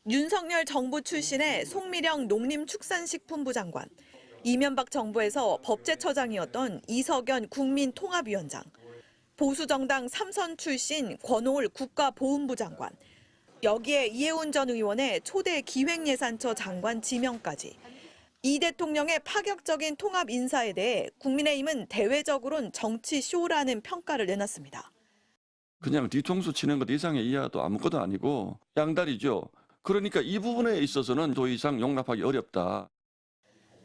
윤석열 정부 출신의 송미령 농림축산식품부 장관, 이명박 정부에서 법제처장이었던 이석연 국민통합위원장, 보수정당 삼선 출신 권오을 국가보훈부 장관, 여기에 이해운 전 의원의 초대 기획예산처 장관 지명까지. 이 대통령의 파격적인 통합 인사에 대해 국민의힘은 대외적으로는 정치 쇼라는 평가를 내놨습니다. 그냥 뒤통수 치는 것 이상의 이하도 아무것도 아니고 양다리죠. 그러니까 이 부분에 있어서는 더 이상 용납하기 어렵다.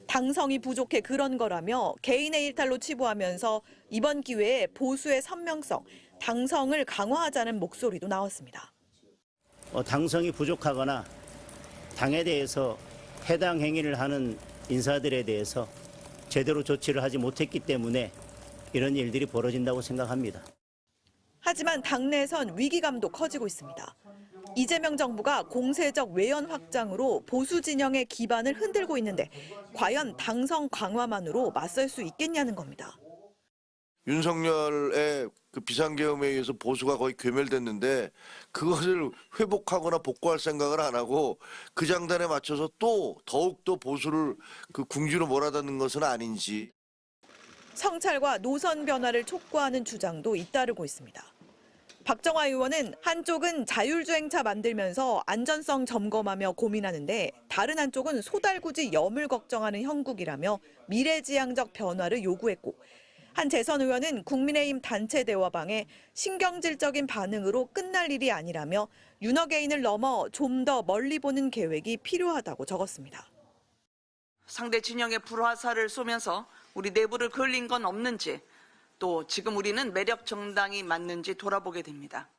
당성이 부족해 그런 거라며 개인의 일탈로 치부하면서 이번 기회에 보수의 선명성, 당성을 강화하자는 목소리도 나왔습니다. 당성이 부족하거나 당에 대해서 해당 행위를 하는 인사들에 대해서 제대로 조치를 하지 못했기 때문에 이런 일들이 벌어진다고 생각합니다. 하지만 당내에선 위기감도 커지고 있습니다. 이재명 정부가 공세적 외연 확장으로 보수 진영의 기반을 흔들고 있는데 과연 당성 강화만으로 맞설 수 있겠냐는 겁니다. 윤석열의 그 비상계엄에 의해서 보수가 거의 괴멸됐는데 그것을 회복하거나 복구할 생각을 안 하고 그 장단에 맞춰서 또 더욱더 보수를 그 궁지로 몰아넣는 것은 아닌지. 성찰과 노선 변화를 촉구하는 주장도 잇따르고 있습니다. 박정화 의원은 한쪽은 자율주행차 만들면서 안전성 점검하며 고민하는데 다른 한쪽은 소달구지 염을 걱정하는 형국이라며 미래지향적 변화를 요구했고, 한 재선 의원은 국민의힘 단체 대화방에 신경질적인 반응으로 끝날 일이 아니라며 윤허개인을 넘어 좀 더 멀리 보는 계획이 필요하다고 적었습니다. 상대 진영의 불화살을 쏘면서 우리 내부를 걸린 건 없는지, 또 지금 우리는 매력 정당이 맞는지 돌아보게 됩니다.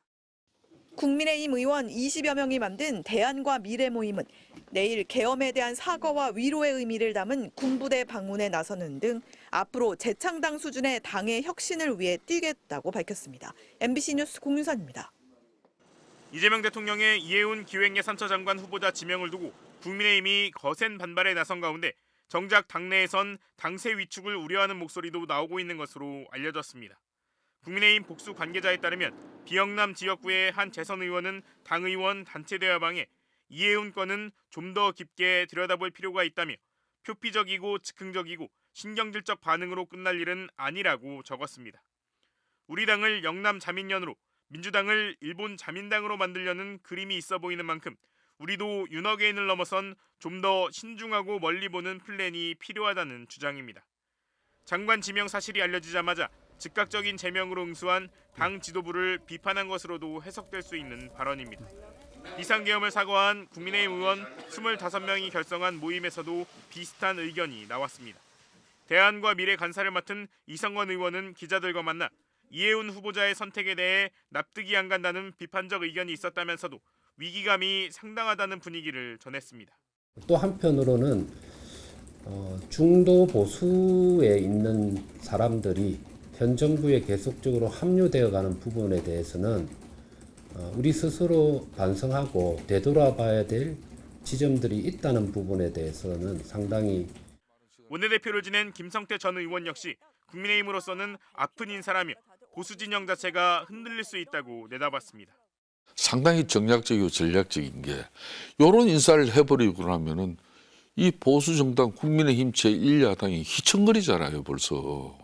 국민의힘 의원 20여 명이 만든 대안과 미래 모임은 내일 계엄에 대한 사과와 위로의 의미를 담은 군부대 방문에 나서는 등 앞으로 재창당 수준의 당의 혁신을 위해 뛰겠다고 밝혔습니다. MBC 뉴스 공윤선입니다. 이재명 대통령의 이해운 기획예산처 장관 후보자 지명을 두고 국민의힘이 거센 반발에 나선 가운데 정작 당내에선 당세 위축을 우려하는 목소리도 나오고 있는 것으로 알려졌습니다. 국민의힘 복수 관계자에 따르면 비영남 지역구의 한 재선 의원은 당 의원 단체 대화방에 이해운 건은 좀 더 깊게 들여다볼 필요가 있다며 표피적이고 즉흥적이고 신경질적 반응으로 끝날 일은 아니라고 적었습니다. 우리 당을 영남 자민련으로 민주당을 일본 자민당으로 만들려는 그림이 있어 보이는 만큼 우리도 윤허개인을 넘어선 좀 더 신중하고 멀리 보는 플랜이 필요하다는 주장입니다. 장관 지명 사실이 알려지자마자 즉각적인 제명으로 응수한 당 지도부를 비판한 것으로도 해석될 수 있는 발언입니다. 비상계엄을 사과한 국민의힘 의원 25명이 결성한 모임에서도 비슷한 의견이 나왔습니다. 대안과 미래 간사를 맡은 이성건 의원은 기자들과 만나 이해운 후보자의 선택에 대해 납득이 안 간다는 비판적 의견이 있었다면서도 위기감이 상당하다는 분위기를 전했습니다. 또 한편으로는 중도 보수에 있는 사람들이 현 정부에 계속적으로 합류되어가는 부분에 대해서는 우리 스스로 반성하고 되돌아봐야 될 지점들이 있다는 부분에 대해서는 상당히. 원내대표를 지낸 김성태 전 의원 역시 국민의힘으로서는 아픈 인사라며 보수 진영 자체가 흔들릴 수 있다고 내다봤습니다. 상당히 정략적이고 전략적인 게 이런 인사를 해버리고 나면은 이 보수 정당 국민의힘 제1야당이 휘청거리잖아요 벌써.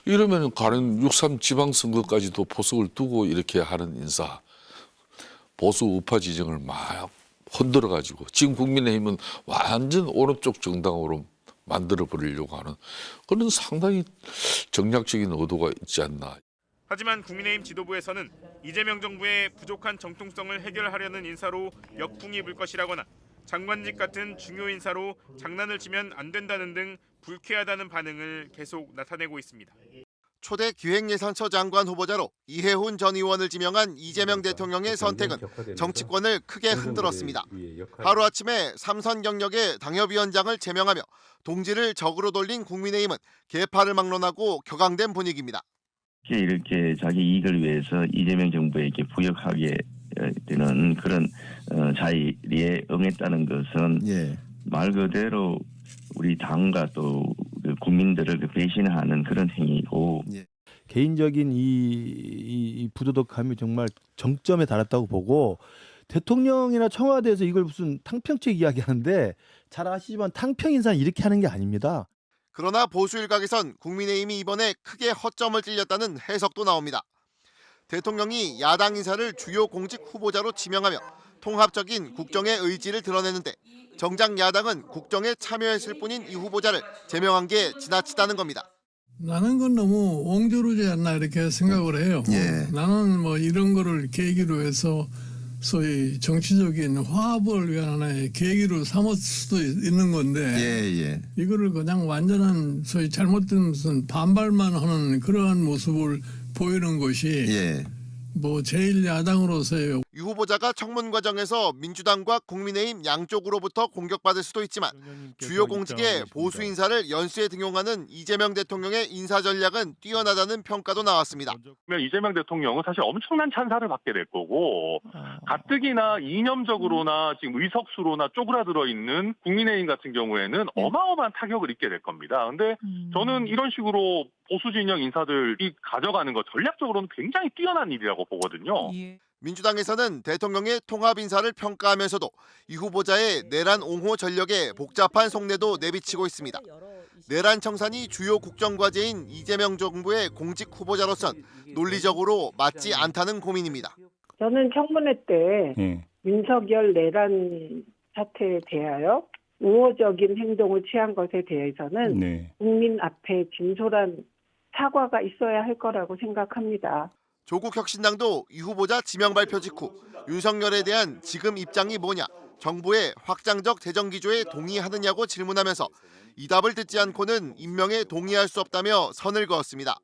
이러면은 가는 6.3 지방선거까지도 포석을 두고 이렇게 하는 인사, 보수 우파 지정을 막 흔들어가지고 지금 국민의힘은 완전 오른쪽 정당으로 만들어 버리려고 하는 그런 상당히 정략적인 의도가 있지 않나. 하지만 국민의힘 지도부에서는 이재명 정부의 부족한 정통성을 해결하려는 인사로 역풍이 불 것이라거나 장관직 같은 중요 인사로 장난을 치면 안 된다는 등 불쾌하다는 반응을 계속 나타내고 있습니다. 초대 기획예산처 장관 후보자로 이해훈 전 의원을 지명한 이재명 대통령의 선택은 정치권을 크게 흔들었습니다. 하루아침에 삼선 경력의 당협위원장을 제명하며 동지를 적으로 돌린 국민의힘은 개파를 막론하고 격앙된 분위기입니다. 이렇게 자기 이익을 위해서 이재명 정부에게 부역하게 되는 그런 자리에 응했다는 것은 말 그대로 우리 당과 또 국민들을 배신하는 그런 행위고, 개인적인 이 부도덕함이 정말 정점에 달했다고 보고 대통령이나 청와대에서 이걸 무슨 탕평책 이야기하는데 잘 아시지만 탕평 인사는 이렇게 하는 게 아닙니다. 그러나 보수 일각에선 국민의힘이 이번에 크게 허점을 찔렸다는 해석도 나옵니다. 대통령이 야당 인사를 주요 공직 후보자로 지명하며 통합적인 국정의 의지를 드러내는데 정작 야당은 국정에 참여했을 뿐인 이 후보자를 제명한 게 지나치다는 겁니다. 나는 건 너무 옹졸하지 않나 이렇게 생각을 해요. 나는 뭐 이런 거를 계기로 해서 소위 정치적인 화합을 위한 하나의 계기로 삼을 수도 있는 건데 이거를 그냥 완전한 소위 잘못된 무슨 반발만 하는 그러한 모습을 보이는 것이 뭐 제1야당으로서의 이 후보자가 청문 과정에서 민주당과 국민의힘 양쪽으로부터 공격받을 수도 있지만 주요 공직에 보수 인사를 연수에 등용하는 이재명 대통령의 인사 전략은 뛰어나다는 평가도 나왔습니다. 이재명 대통령은 사실 엄청난 찬사를 받게 될 거고 가뜩이나 이념적으로나 지금 의석수로나 쪼그라들어 있는 국민의힘 같은 경우에는 어마어마한 타격을 입게 될 겁니다. 근데 저는 이런 식으로 보수 진영 인사들이 가져가는 거 전략적으로는 굉장히 뛰어난 일이라고 보거든요. 민주당에서는 대통령의 통합 인사를 평가하면서도 이 후보자의 내란 옹호 전력에 복잡한 속내도 내비치고 있습니다. 내란 청산이 주요 국정과제인 이재명 정부의 공직 후보자로선 논리적으로 맞지 않다는 고민입니다. 저는 청문회 때 윤석열 내란 사태에 대하여 우호적인 행동을 취한 것에 대해서는 국민 앞에 진솔한 사과가 있어야 할 거라고 생각합니다. 조국혁신당도 이 후보자 지명 발표 직후 윤석열에 대한 지금 입장이 뭐냐, 정부의 확장적 재정 기조에 동의하느냐고 질문하면서 이 답을 듣지 않고는 임명에 동의할 수 없다며 선을 그었습니다.